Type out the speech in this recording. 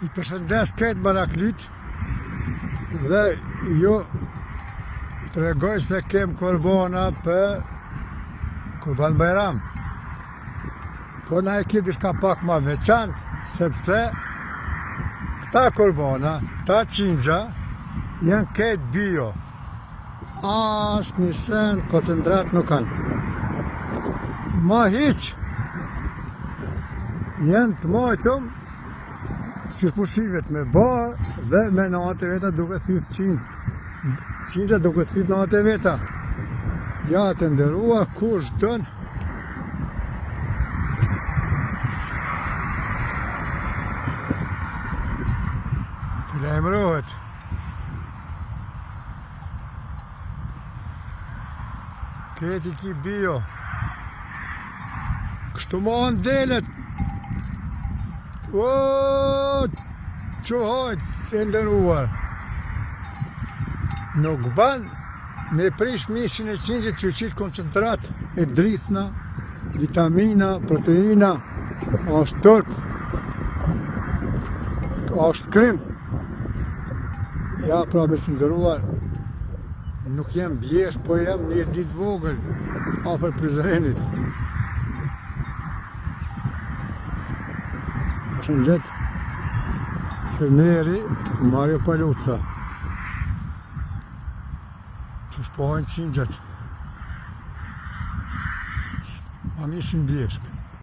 I përshëndes këtë Baraklit dhe ju të regoj se kem korbona për Kurban Bajram. Po na e ki diçka pak ma veçant, sepse këta korbona, ta qingja, janë këtë bio. Asë një sen koncentrat nuk kanë. Ma hiq, janë të majtëm, që pushimet me barë dhe me natë e veta duke thyth qingja. Qingja duke thyth natë e veta. Ja të ndërrua, kush dënë. Të lajmërohet. Këti ki bio. Kështu ma ndelet. O, që hajt të ndëruar. Nuk ban me prish mishin e qingjit që qitë koncentrat e drithna, vitamina, proteina, është tërp, është krim. Ja, pra me të ndëruar, nuk jem bjesh, po jem një ditë vogël, afer Prizrenit. Shëndet, Shëneri, Mario Paluca. Që shpohajnë qingjat. Ma mishin bjeshk.